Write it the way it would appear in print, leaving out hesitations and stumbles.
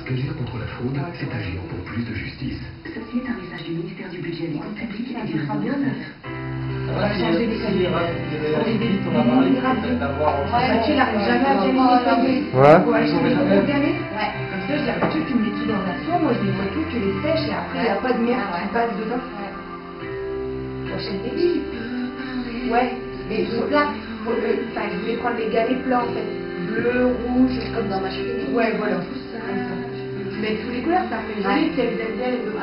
Agir contre la fraude, c'est agir pour plus de justice. Ceci est un message du ministère du Budget, des Comptes Publics et du réseau URSSAF. On va changer les calibres. On va parler d'avoir... Tu n'arrives jamais à gagner les payer. Ouais. Faut acheter des gros galets. Ouais. Comme ça, je dis, tu me mets tout dans un seau, moi je les vois tout, tu les sèches et après il n'y a pas de merde qui passe dedans. Tu achètes des billes. Ouais. Et les plats, enfin je voulais prendre les galets plats en fait. Bleu, rouge, comme dans ma cheminée. Ouais, voilà. Tout ça. Tu mets toutes les couleurs, ça fait joli, puis elles aiment bien les autres.